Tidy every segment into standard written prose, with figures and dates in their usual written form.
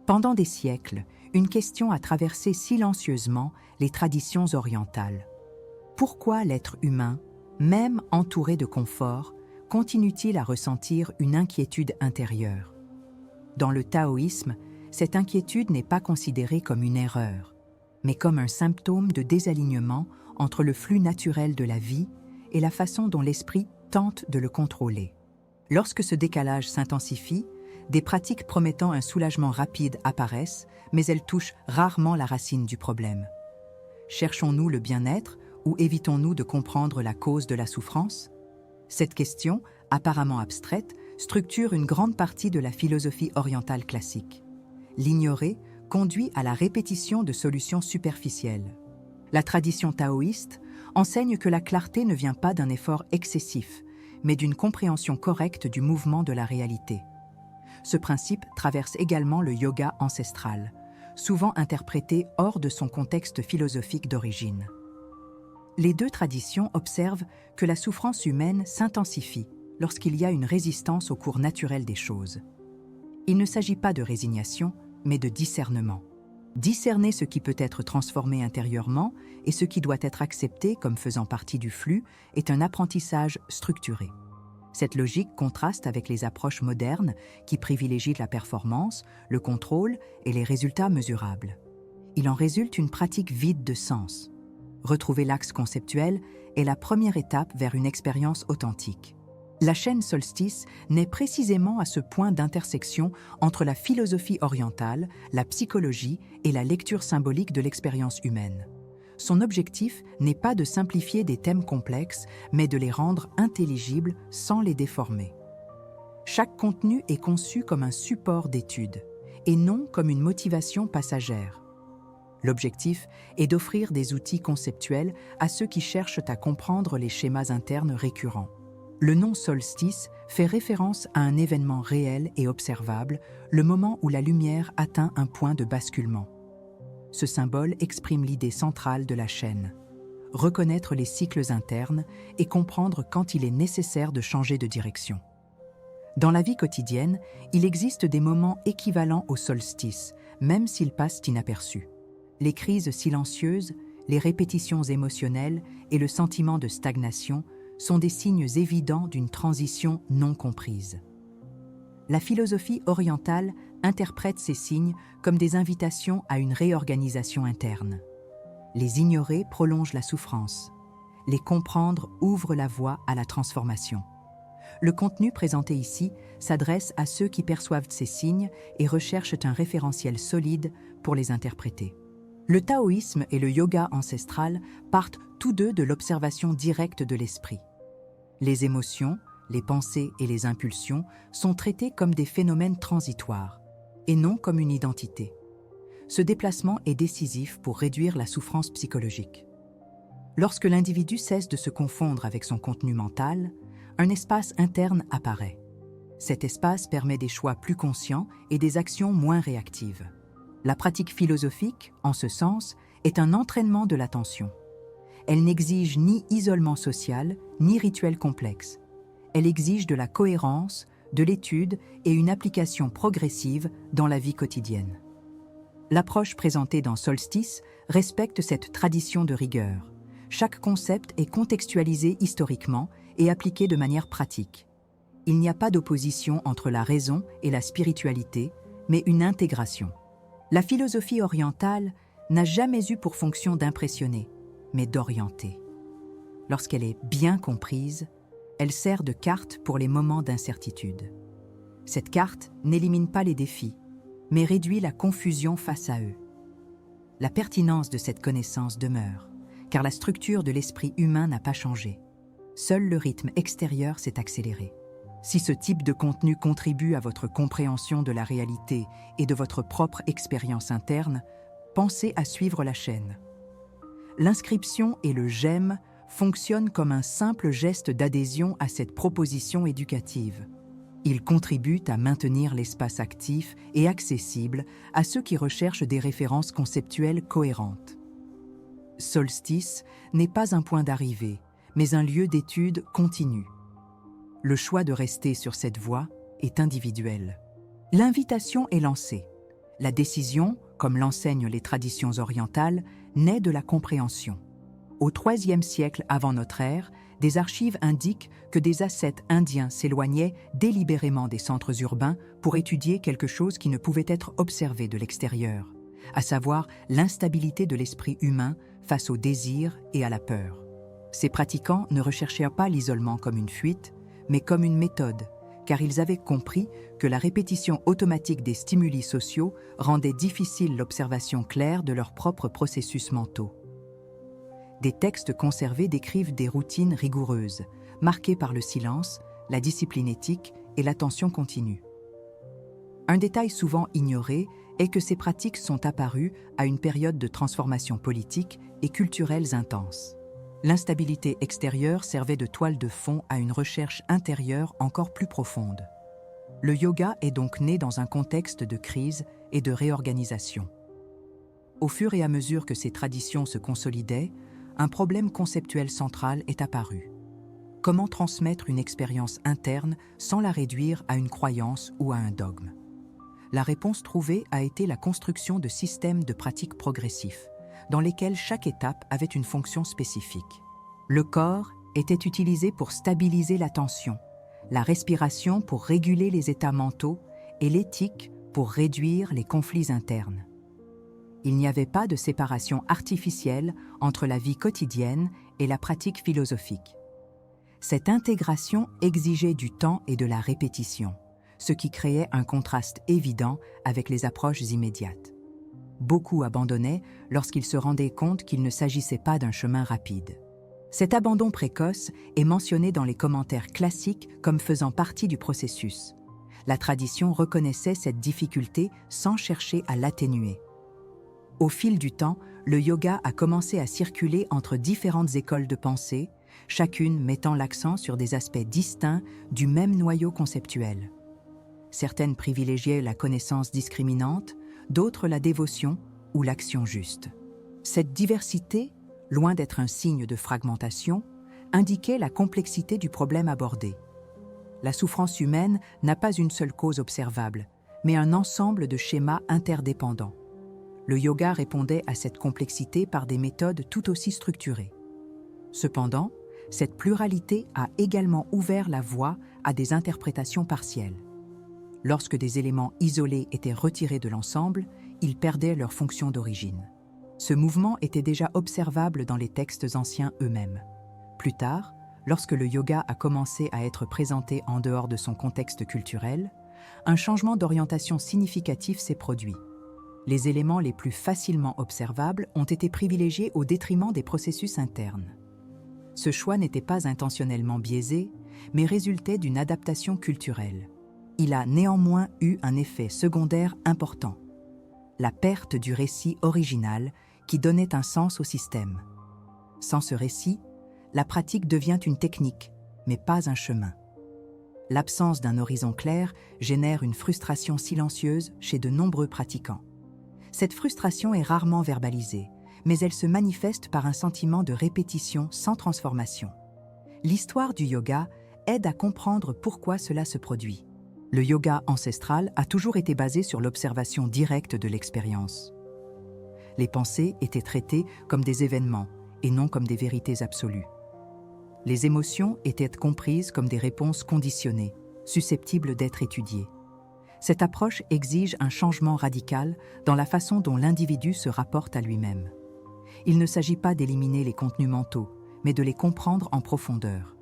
Pendant des siècles, une question a traversé silencieusement les traditions orientales. Pourquoi l'être humain, même entouré de confort, continue-t-il à ressentir une inquiétude intérieure? Dans le taoïsme, cette inquiétude n'est pas considérée comme une erreur, mais comme un symptôme de désalignement entre le flux naturel de la vie et la façon dont l'esprit tente de le contrôler. Lorsque ce décalage s'intensifie, des pratiques promettant un soulagement rapide apparaissent, mais elles touchent rarement la racine du problème. Cherchons-nous le bien-être ou évitons-nous de comprendre la cause de la souffrance? Cette question, apparemment abstraite, structure une grande partie de la philosophie orientale classique. L'ignorer conduit à la répétition de solutions superficielles. La tradition taoïste enseigne que la clarté ne vient pas d'un effort excessif, mais d'une compréhension correcte du mouvement de la réalité. Ce principe traverse également le yoga ancestral, souvent interprété hors de son contexte philosophique d'origine. Les deux traditions observent que la souffrance humaine s'intensifie lorsqu'il y a une résistance au cours naturel des choses. Il ne s'agit pas de résignation, mais de discernement. Discerner ce qui peut être transformé intérieurement et ce qui doit être accepté comme faisant partie du flux est un apprentissage structuré. Cette logique contraste avec les approches modernes qui privilégient la performance, le contrôle et les résultats mesurables. Il en résulte une pratique vide de sens. Retrouver l'axe conceptuel est la première étape vers une expérience authentique. La chaîne Solstice naît précisément à ce point d'intersection entre la philosophie orientale, la psychologie et la lecture symbolique de l'expérience humaine. Son objectif n'est pas de simplifier des thèmes complexes, mais de les rendre intelligibles sans les déformer. Chaque contenu est conçu comme un support d'étude, et non comme une motivation passagère. L'objectif est d'offrir des outils conceptuels à ceux qui cherchent à comprendre les schémas internes récurrents. Le nom solstice fait référence à un événement réel et observable, le moment où la lumière atteint un point de basculement. Ce symbole exprime l'idée centrale de la chaîne. Reconnaître les cycles internes et comprendre quand il est nécessaire de changer de direction. Dans la vie quotidienne, il existe des moments équivalents au solstice, même s'ils passent inaperçus. Les crises silencieuses, les répétitions émotionnelles et le sentiment de stagnation sont des signes évidents d'une transition non comprise. La philosophie orientale interprète ces signes comme des invitations à une réorganisation interne. Les ignorer prolonge la souffrance. Les comprendre ouvre la voie à la transformation. Le contenu présenté ici s'adresse à ceux qui perçoivent ces signes et recherchent un référentiel solide pour les interpréter. Le taoïsme et le yoga ancestral partent tous deux de l'observation directe de l'esprit. Les émotions, les pensées et les impulsions sont traités comme des phénomènes transitoires, et non comme une identité. Ce déplacement est décisif pour réduire la souffrance psychologique. Lorsque l'individu cesse de se confondre avec son contenu mental, un espace interne apparaît. Cet espace permet des choix plus conscients et des actions moins réactives. La pratique philosophique, en ce sens, est un entraînement de l'attention. Elle n'exige ni isolement social, ni rituel complexe. Elle exige de la cohérence, de l'étude et une application progressive dans la vie quotidienne. L'approche présentée dans Solstice respecte cette tradition de rigueur. Chaque concept est contextualisé historiquement et appliqué de manière pratique. Il n'y a pas d'opposition entre la raison et la spiritualité, mais une intégration. La philosophie orientale n'a jamais eu pour fonction d'impressionner, mais d'orienter. Lorsqu'elle est bien comprise, elle sert de carte pour les moments d'incertitude. Cette carte n'élimine pas les défis, mais réduit la confusion face à eux. La pertinence de cette connaissance demeure, car la structure de l'esprit humain n'a pas changé. Seul le rythme extérieur s'est accéléré. Si ce type de contenu contribue à votre compréhension de la réalité et de votre propre expérience interne, pensez à suivre la chaîne. L'inscription et le j'aime fonctionnent comme un simple geste d'adhésion à cette proposition éducative. Ils contribuent à maintenir l'espace actif et accessible à ceux qui recherchent des références conceptuelles cohérentes. Solstice n'est pas un point d'arrivée, mais un lieu d'étude continu. Le choix de rester sur cette voie est individuel. L'invitation est lancée. La décision, comme l'enseignent les traditions orientales, naît de la compréhension. Au IIIe siècle avant notre ère, des archives indiquent que des ascètes indiens s'éloignaient délibérément des centres urbains pour étudier quelque chose qui ne pouvait être observé de l'extérieur, à savoir l'instabilité de l'esprit humain face au désir et à la peur. Ces pratiquants ne recherchaient pas l'isolement comme une fuite, mais comme une méthode, car ils avaient compris que la répétition automatique des stimuli sociaux rendait difficile l'observation claire de leurs propres processus mentaux. Des textes conservés décrivent des routines rigoureuses, marquées par le silence, la discipline éthique et l'attention continue. Un détail souvent ignoré est que ces pratiques sont apparues à une période de transformation politique et culturelles intenses. L'instabilité extérieure servait de toile de fond à une recherche intérieure encore plus profonde. Le yoga est donc né dans un contexte de crise et de réorganisation. Au fur et à mesure que ces traditions se consolidaient, un problème conceptuel central est apparu. Comment transmettre une expérience interne sans la réduire à une croyance ou à un dogme? La réponse trouvée a été la construction de systèmes de pratiques progressifs, dans lesquels chaque étape avait une fonction spécifique. Le corps était utilisé pour stabiliser l'attention, la respiration pour réguler les états mentaux et l'éthique pour réduire les conflits internes. Il n'y avait pas de séparation artificielle entre la vie quotidienne et la pratique philosophique. Cette intégration exigeait du temps et de la répétition, ce qui créait un contraste évident avec les approches immédiates. Beaucoup abandonnaient lorsqu'ils se rendaient compte qu'il ne s'agissait pas d'un chemin rapide. Cet abandon précoce est mentionné dans les commentaires classiques comme faisant partie du processus. La tradition reconnaissait cette difficulté sans chercher à l'atténuer. Au fil du temps, le yoga a commencé à circuler entre différentes écoles de pensée, chacune mettant l'accent sur des aspects distincts du même noyau conceptuel. Certaines privilégiaient la connaissance discriminante, d'autres la dévotion ou l'action juste. Cette diversité, loin d'être un signe de fragmentation, indiquait la complexité du problème abordé. La souffrance humaine n'a pas une seule cause observable, mais un ensemble de schémas interdépendants. Le yoga répondait à cette complexité par des méthodes tout aussi structurées. Cependant, cette pluralité a également ouvert la voie à des interprétations partielles. Lorsque des éléments isolés étaient retirés de l'ensemble, ils perdaient leur fonction d'origine. Ce mouvement était déjà observable dans les textes anciens eux-mêmes. Plus tard, lorsque le yoga a commencé à être présenté en dehors de son contexte culturel, un changement d'orientation significatif s'est produit. Les éléments les plus facilement observables ont été privilégiés au détriment des processus internes. Ce choix n'était pas intentionnellement biaisé, mais résultait d'une adaptation culturelle. Il a néanmoins eu un effet secondaire important: la perte du récit original qui donnait un sens au système. Sans ce récit, la pratique devient une technique, mais pas un chemin. L'absence d'un horizon clair génère une frustration silencieuse chez de nombreux pratiquants. Cette frustration est rarement verbalisée, mais elle se manifeste par un sentiment de répétition sans transformation. L'histoire du yoga aide à comprendre pourquoi cela se produit. Le yoga ancestral a toujours été basé sur l'observation directe de l'expérience. Les pensées étaient traitées comme des événements et non comme des vérités absolues. Les émotions étaient comprises comme des réponses conditionnées, susceptibles d'être étudiées. Cette approche exige un changement radical dans la façon dont l'individu se rapporte à lui-même. Il ne s'agit pas d'éliminer les contenus mentaux, mais de les comprendre en profondeur.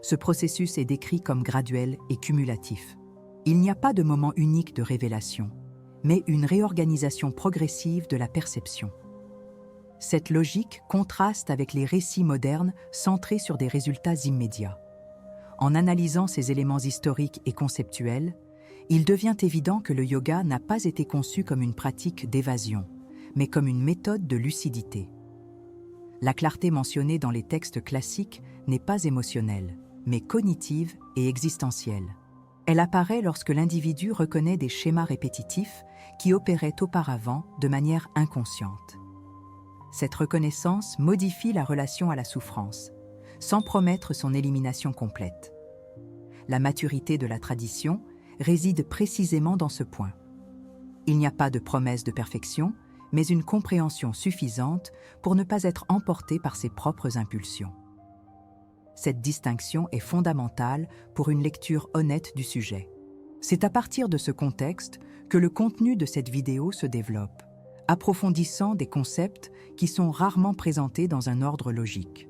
Ce processus est décrit comme graduel et cumulatif. Il n'y a pas de moment unique de révélation, mais une réorganisation progressive de la perception. Cette logique contraste avec les récits modernes centrés sur des résultats immédiats. En analysant ces éléments historiques et conceptuels, il devient évident que le yoga n'a pas été conçu comme une pratique d'évasion, mais comme une méthode de lucidité. La clarté mentionnée dans les textes classiques n'est pas émotionnelle, mais cognitive et existentielle. Elle apparaît lorsque l'individu reconnaît des schémas répétitifs qui opéraient auparavant de manière inconsciente. Cette reconnaissance modifie la relation à la souffrance, sans promettre son élimination complète. La maturité de la tradition réside précisément dans ce point. Il n'y a pas de promesse de perfection, mais une compréhension suffisante pour ne pas être emporté par ses propres impulsions. Cette distinction est fondamentale pour une lecture honnête du sujet. C'est à partir de ce contexte que le contenu de cette vidéo se développe, approfondissant des concepts qui sont rarement présentés dans un ordre logique.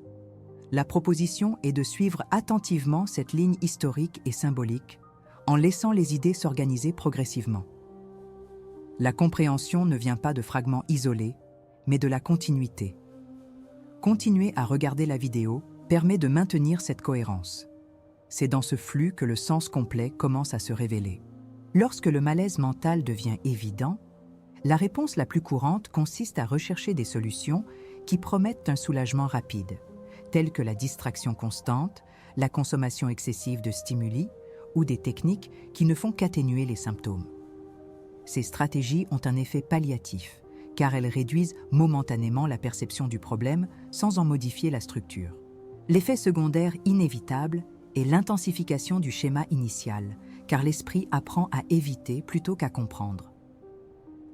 La proposition est de suivre attentivement cette ligne historique et symbolique, en laissant les idées s'organiser progressivement. La compréhension ne vient pas de fragments isolés, mais de la continuité. Continuer à regarder la vidéo permet de maintenir cette cohérence. C'est dans ce flux que le sens complet commence à se révéler. Lorsque le malaise mental devient évident, la réponse la plus courante consiste à rechercher des solutions qui promettent un soulagement rapide, telles que la distraction constante, la consommation excessive de stimuli ou des techniques qui ne font qu'atténuer les symptômes. Ces stratégies ont un effet palliatif, car elles réduisent momentanément la perception du problème sans en modifier la structure. L'effet secondaire inévitable est l'intensification du schéma initial, car l'esprit apprend à éviter plutôt qu'à comprendre.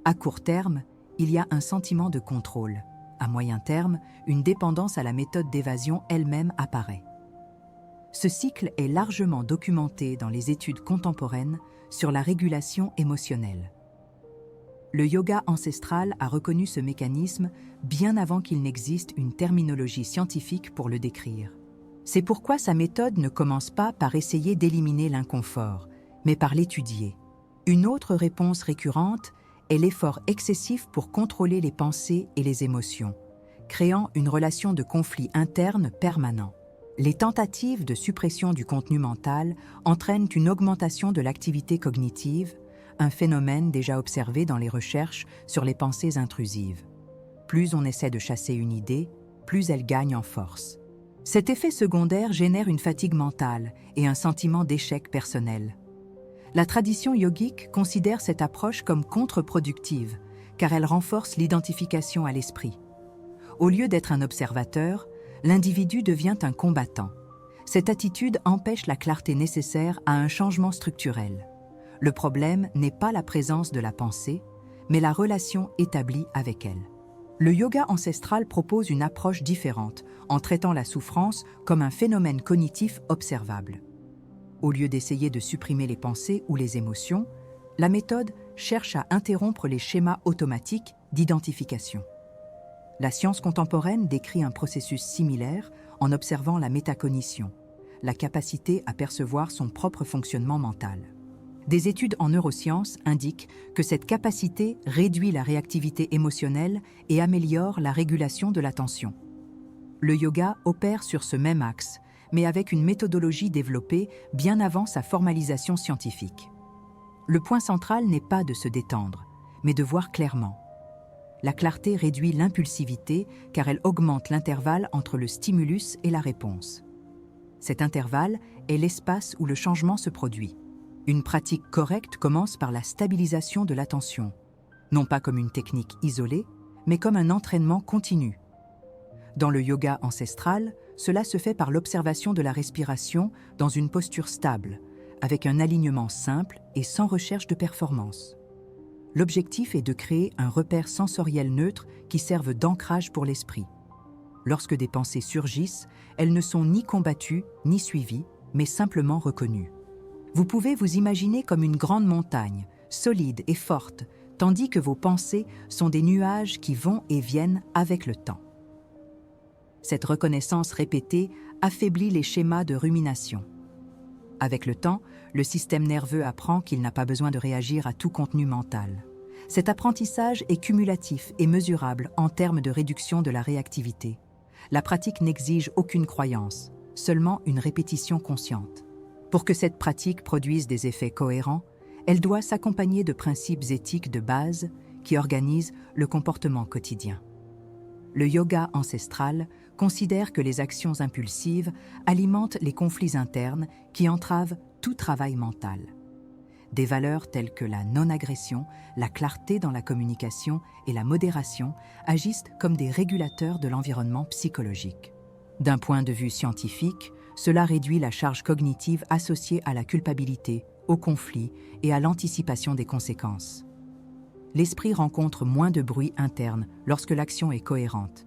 À court terme, il y a un sentiment de contrôle. À moyen terme, une dépendance à la méthode d'évasion elle-même apparaît. Ce cycle est largement documenté dans les études contemporaines sur la régulation émotionnelle. Le yoga ancestral a reconnu ce mécanisme bien avant qu'il n'existe une terminologie scientifique pour le décrire. C'est pourquoi sa méthode ne commence pas par essayer d'éliminer l'inconfort, mais par l'étudier. Une autre réponse récurrente est l'effort excessif pour contrôler les pensées et les émotions, créant une relation de conflit interne permanent. Les tentatives de suppression du contenu mental entraînent une augmentation de l'activité cognitive, un phénomène déjà observé dans les recherches sur les pensées intrusives. Plus on essaie de chasser une idée, plus elle gagne en force. Cet effet secondaire génère une fatigue mentale et un sentiment d'échec personnel. La tradition yogique considère cette approche comme contre-productive, car elle renforce l'identification à l'esprit. Au lieu d'être un observateur, l'individu devient un combattant. Cette attitude empêche la clarté nécessaire à un changement structurel. Le problème n'est pas la présence de la pensée, mais la relation établie avec elle. Le yoga ancestral propose une approche différente en traitant la souffrance comme un phénomène cognitif observable. Au lieu d'essayer de supprimer les pensées ou les émotions, la méthode cherche à interrompre les schémas automatiques d'identification. La science contemporaine décrit un processus similaire en observant la métacognition, la capacité à percevoir son propre fonctionnement mental. Des études en neurosciences indiquent que cette capacité réduit la réactivité émotionnelle et améliore la régulation de l'attention. Le yoga opère sur ce même axe, mais avec une méthodologie développée bien avant sa formalisation scientifique. Le point central n'est pas de se détendre, mais de voir clairement. La clarté réduit l'impulsivité car elle augmente l'intervalle entre le stimulus et la réponse. Cet intervalle est l'espace où le changement se produit. Une pratique correcte commence par la stabilisation de l'attention, non pas comme une technique isolée, mais comme un entraînement continu. Dans le yoga ancestral, cela se fait par l'observation de la respiration dans une posture stable, avec un alignement simple et sans recherche de performance. L'objectif est de créer un repère sensoriel neutre qui serve d'ancrage pour l'esprit. Lorsque des pensées surgissent, elles ne sont ni combattues ni suivies, mais simplement reconnues. Vous pouvez vous imaginer comme une grande montagne, solide et forte, tandis que vos pensées sont des nuages qui vont et viennent avec le temps. Cette reconnaissance répétée affaiblit les schémas de rumination. Avec le temps, le système nerveux apprend qu'il n'a pas besoin de réagir à tout contenu mental. Cet apprentissage est cumulatif et mesurable en termes de réduction de la réactivité. La pratique n'exige aucune croyance, seulement une répétition consciente. Pour que cette pratique produise des effets cohérents, elle doit s'accompagner de principes éthiques de base qui organisent le comportement quotidien. Le yoga ancestral considère que les actions impulsives alimentent les conflits internes qui entravent tout travail mental. Des valeurs telles que la non-agression, la clarté dans la communication et la modération agissent comme des régulateurs de l'environnement psychologique. D'un point de vue scientifique, cela réduit la charge cognitive associée à la culpabilité, au conflit et à l'anticipation des conséquences. l'esprit rencontre moins de bruit interne lorsque l'action est cohérente.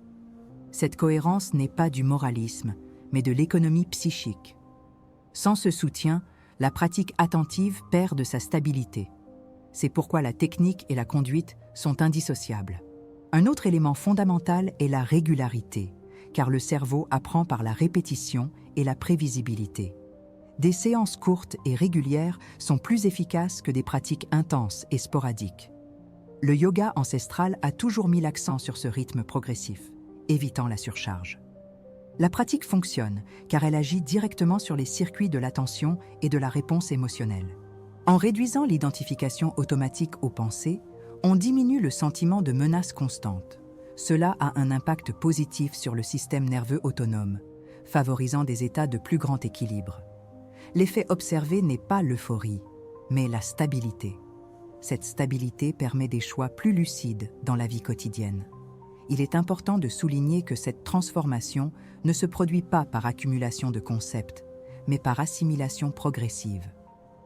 Cette cohérence n'est pas du moralisme, mais de l'économie psychique. Sans ce soutien, la pratique attentive perd de sa stabilité. C'est pourquoi la technique et la conduite sont indissociables. Un autre élément fondamental est la régularité, car le cerveau apprend par la répétition et la prévisibilité. Des séances courtes et régulières sont plus efficaces que des pratiques intenses et sporadiques. Le yoga ancestral a toujours mis l'accent sur ce rythme progressif, évitant la surcharge. La pratique fonctionne car elle agit directement sur les circuits de l'attention et de la réponse émotionnelle. En réduisant l'identification automatique aux pensées, on diminue le sentiment de menace constante. Cela a un impact positif sur le système nerveux autonome, favorisant des états de plus grand équilibre. L'effet observé n'est pas l'euphorie, mais la stabilité. Cette stabilité permet des choix plus lucides dans la vie quotidienne. Il est important de souligner que cette transformation ne se produit pas par accumulation de concepts, mais par assimilation progressive.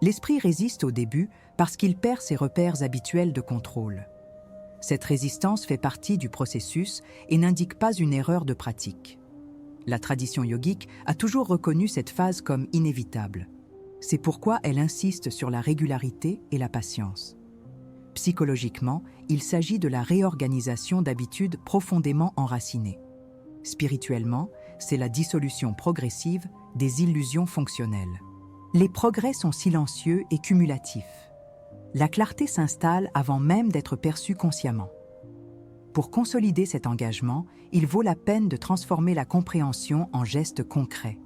L'esprit résiste au début parce qu'il perd ses repères habituels de contrôle. Cette résistance fait partie du processus et n'indique pas une erreur de pratique. La tradition yogique a toujours reconnu cette phase comme inévitable. C'est pourquoi elle insiste sur la régularité et la patience. Psychologiquement, il s'agit de la réorganisation d'habitudes profondément enracinées. Spirituellement, c'est la dissolution progressive des illusions fonctionnelles. Les progrès sont silencieux et cumulatifs. La clarté s'installe avant même d'être perçue consciemment. Pour consolider cet engagement, il vaut la peine de transformer la compréhension en gestes concrets.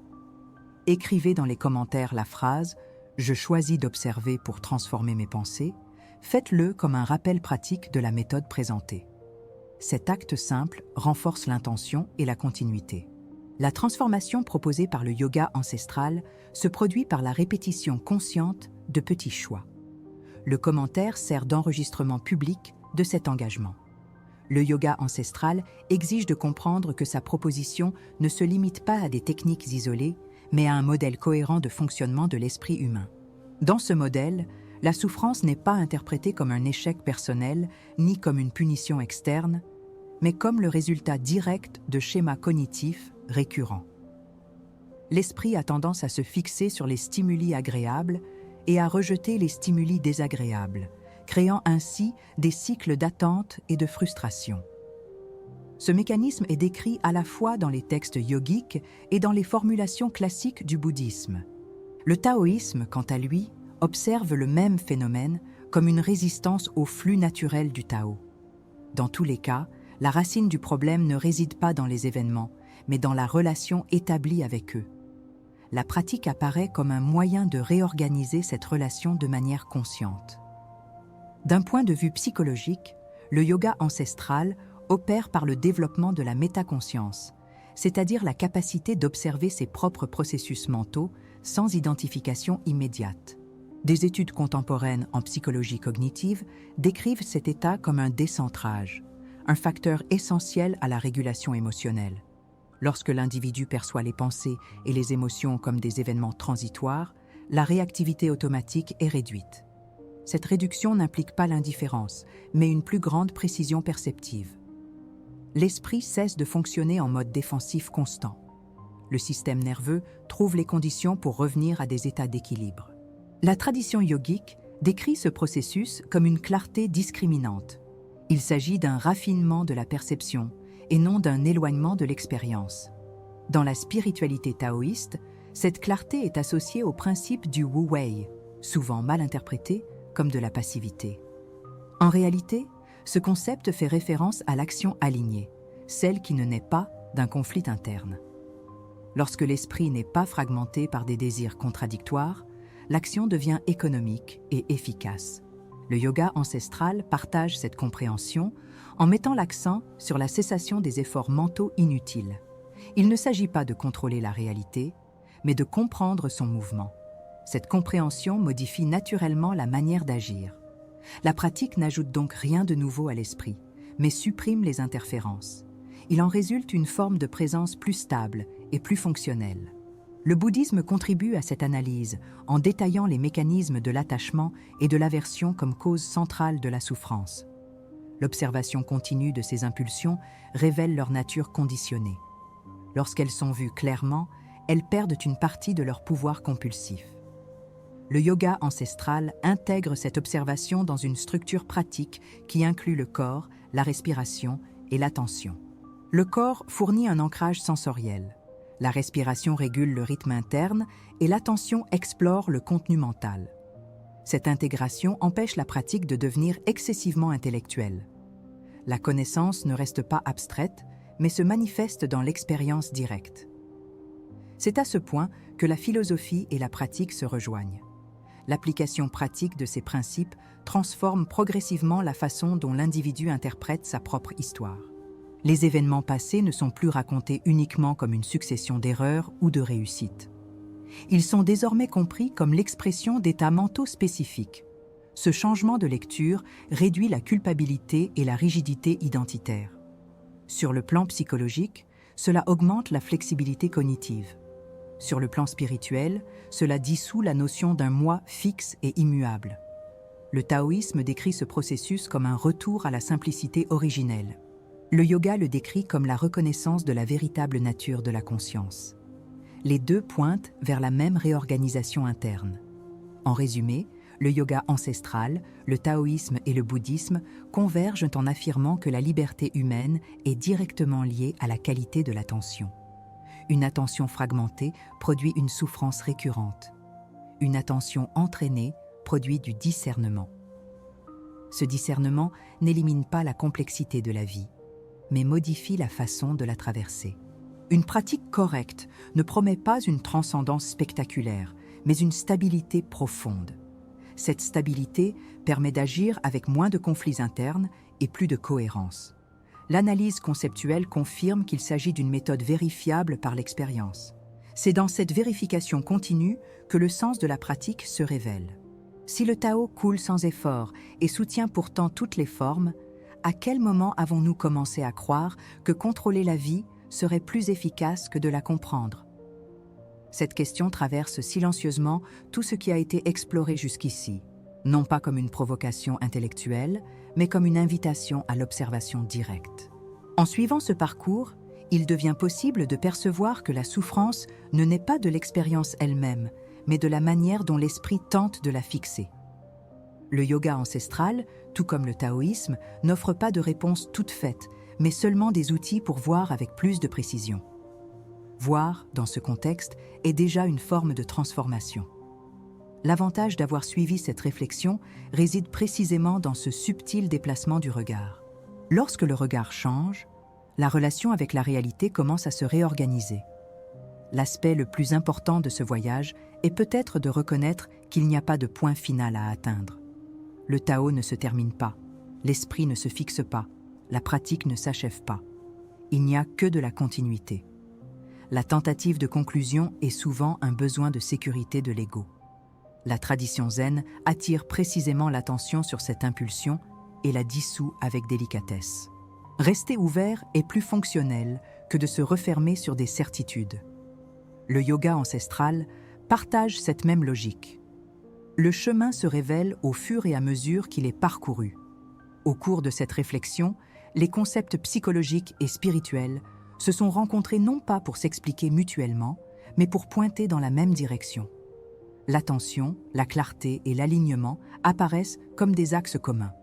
Écrivez dans les commentaires la phrase « Je choisis d'observer pour transformer mes pensées », faites-le comme un rappel pratique de la méthode présentée. Cet acte simple renforce l'intention et la continuité. La transformation proposée par le yoga ancestral se produit par la répétition consciente de petits choix. Le commentaire sert d'enregistrement public de cet engagement. Le yoga ancestral exige de comprendre que sa proposition ne se limite pas à des techniques isolées, mais à un modèle cohérent de fonctionnement de l'esprit humain. Dans ce modèle, la souffrance n'est pas interprétée comme un échec personnel, ni comme une punition externe, mais comme le résultat direct de schémas cognitifs récurrents. L'esprit a tendance à se fixer sur les stimuli agréables et à rejeter les stimuli désagréables, créant ainsi des cycles d'attente et de frustration. Ce mécanisme est décrit à la fois dans les textes yogiques et dans les formulations classiques du bouddhisme. Le taoïsme, quant à lui, observe le même phénomène comme une résistance au flux naturel du Tao. Dans tous les cas, la racine du problème ne réside pas dans les événements, mais dans la relation établie avec eux. La pratique apparaît comme un moyen de réorganiser cette relation de manière consciente. D'un point de vue psychologique, le yoga ancestral opère par le développement de la métaconscience, c'est-à-dire la capacité d'observer ses propres processus mentaux sans identification immédiate. Des études contemporaines en psychologie cognitive décrivent cet état comme un décentrage, un facteur essentiel à la régulation émotionnelle. Lorsque l'individu perçoit les pensées et les émotions comme des événements transitoires, la réactivité automatique est réduite. Cette réduction n'implique pas l'indifférence, mais une plus grande précision perceptive. L'esprit cesse de fonctionner en mode défensif constant. Le système nerveux trouve les conditions pour revenir à des états d'équilibre. La tradition yogique décrit ce processus comme une clarté discriminante. Il s'agit d'un raffinement de la perception et non d'un éloignement de l'expérience. Dans la spiritualité taoïste, cette clarté est associée au principe du wu-wei, souvent mal interprété comme de la passivité. En réalité, ce concept fait référence à l'action alignée, celle qui ne naît pas d'un conflit interne. Lorsque l'esprit n'est pas fragmenté par des désirs contradictoires, l'action devient économique et efficace. Le yoga ancestral partage cette compréhension en mettant l'accent sur la cessation des efforts mentaux inutiles. Il ne s'agit pas de contrôler la réalité, mais de comprendre son mouvement. Cette compréhension modifie naturellement la manière d'agir. La pratique n'ajoute donc rien de nouveau à l'esprit, mais supprime les interférences. Il en résulte une forme de présence plus stable et plus fonctionnelle. Le bouddhisme contribue à cette analyse en détaillant les mécanismes de l'attachement et de l'aversion comme cause centrale de la souffrance. L'observation continue de ces impulsions révèle leur nature conditionnée. Lorsqu'elles sont vues clairement, elles perdent une partie de leur pouvoir compulsif. Le yoga ancestral intègre cette observation dans une structure pratique qui inclut le corps, la respiration et l'attention. Le corps fournit un ancrage sensoriel. La respiration régule le rythme interne et l'attention explore le contenu mental. Cette intégration empêche la pratique de devenir excessivement intellectuelle. La connaissance ne reste pas abstraite, mais se manifeste dans l'expérience directe. C'est à ce point que la philosophie et la pratique se rejoignent. L'application pratique de ces principes transforme progressivement la façon dont l'individu interprète sa propre histoire. Les événements passés ne sont plus racontés uniquement comme une succession d'erreurs ou de réussites. Ils sont désormais compris comme l'expression d'états mentaux spécifiques. Ce changement de lecture réduit la culpabilité et la rigidité identitaire. Sur le plan psychologique, cela augmente la flexibilité cognitive. Sur le plan spirituel, cela dissout la notion d'un moi fixe et immuable. Le taoïsme décrit ce processus comme un retour à la simplicité originelle. Le yoga le décrit comme la reconnaissance de la véritable nature de la conscience. Les deux pointent vers la même réorganisation interne. En résumé, le yoga ancestral, le taoïsme et le bouddhisme convergent en affirmant que la liberté humaine est directement liée à la qualité de l'attention. Une attention fragmentée produit une souffrance récurrente. Une attention entraînée produit du discernement. Ce discernement n'élimine pas la complexité de la vie, mais modifie la façon de la traverser. Une pratique correcte ne promet pas une transcendance spectaculaire, mais une stabilité profonde. Cette stabilité permet d'agir avec moins de conflits internes et plus de cohérence. L'analyse conceptuelle confirme qu'il s'agit d'une méthode vérifiable par l'expérience. C'est dans cette vérification continue que le sens de la pratique se révèle. Si le Tao coule sans effort et soutient pourtant toutes les formes, à quel moment avons-nous commencé à croire que contrôler la vie serait plus efficace que de la comprendre? Cette question traverse silencieusement tout ce qui a été exploré jusqu'ici, non pas comme une provocation intellectuelle, mais comme une invitation à l'observation directe. En suivant ce parcours, il devient possible de percevoir que la souffrance ne naît pas de l'expérience elle-même, mais de la manière dont l'esprit tente de la fixer. Le yoga ancestral, tout comme le taoïsme, n'offre pas de réponse toute faite, mais seulement des outils pour voir avec plus de précision. Voir, dans ce contexte, est déjà une forme de transformation. L'avantage d'avoir suivi cette réflexion réside précisément dans ce subtil déplacement du regard. Lorsque le regard change, la relation avec la réalité commence à se réorganiser. L'aspect le plus important de ce voyage est peut-être de reconnaître qu'il n'y a pas de point final à atteindre. Le Tao ne se termine pas, l'esprit ne se fixe pas, la pratique ne s'achève pas. Il n'y a que de la continuité. La tentative de conclusion est souvent un besoin de sécurité de l'ego. La tradition zen attire précisément l'attention sur cette impulsion et la dissout avec délicatesse. Rester ouvert est plus fonctionnel que de se refermer sur des certitudes. Le yoga ancestral partage cette même logique. Le chemin se révèle au fur et à mesure qu'il est parcouru. Au cours de cette réflexion, les concepts psychologiques et spirituels se sont rencontrés non pas pour s'expliquer mutuellement, mais pour pointer dans la même direction. L'attention, la clarté et l'alignement apparaissent comme des axes communs,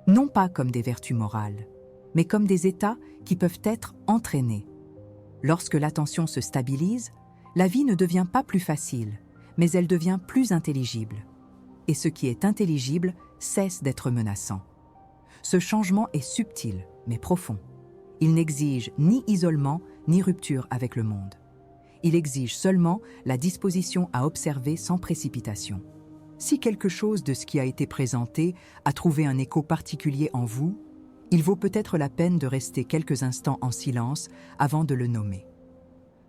non pas comme des vertus morales, mais comme des états qui peuvent être entraînés. Lorsque l'attention se stabilise, la vie ne devient pas plus facile, mais elle devient plus intelligible. Et ce qui est intelligible cesse d'être menaçant. Ce changement est subtil, mais profond. Il n'exige ni isolement, ni rupture avec le monde. Il exige seulement la disposition à observer sans précipitation. Si quelque chose de ce qui a été présenté a trouvé un écho particulier en vous, il vaut peut-être la peine de rester quelques instants en silence avant de le nommer.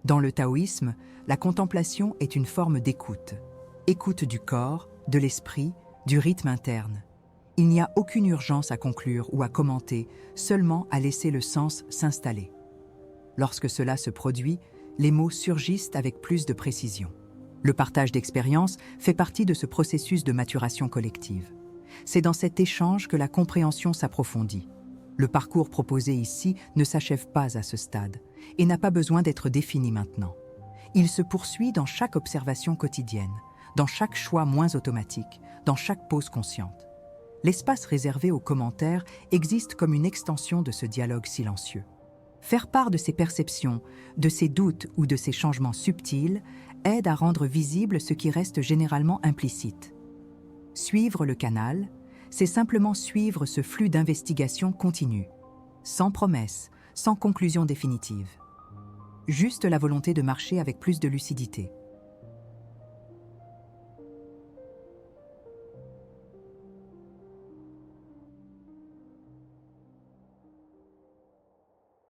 Dans le taoïsme, la contemplation est une forme d'écoute. Écoute du corps, de l'esprit, du rythme interne. Il n'y a aucune urgence à conclure ou à commenter, seulement à laisser le sens s'installer. Lorsque cela se produit, les mots surgissent avec plus de précision. Le partage d'expériences fait partie de ce processus de maturation collective. C'est dans cet échange que la compréhension s'approfondit. Le parcours proposé ici ne s'achève pas à ce stade et n'a pas besoin d'être défini maintenant. Il se poursuit dans chaque observation quotidienne, dans chaque choix moins automatique, dans chaque pause consciente. L'espace réservé aux commentaires existe comme une extension de ce dialogue silencieux. Faire part de ses perceptions, de ses doutes ou de ses changements subtils aide à rendre visible ce qui reste généralement implicite. Suivre le canal, c'est simplement suivre ce flux d'investigation continue, sans promesse, sans conclusion définitive. Juste la volonté de marcher avec plus de lucidité.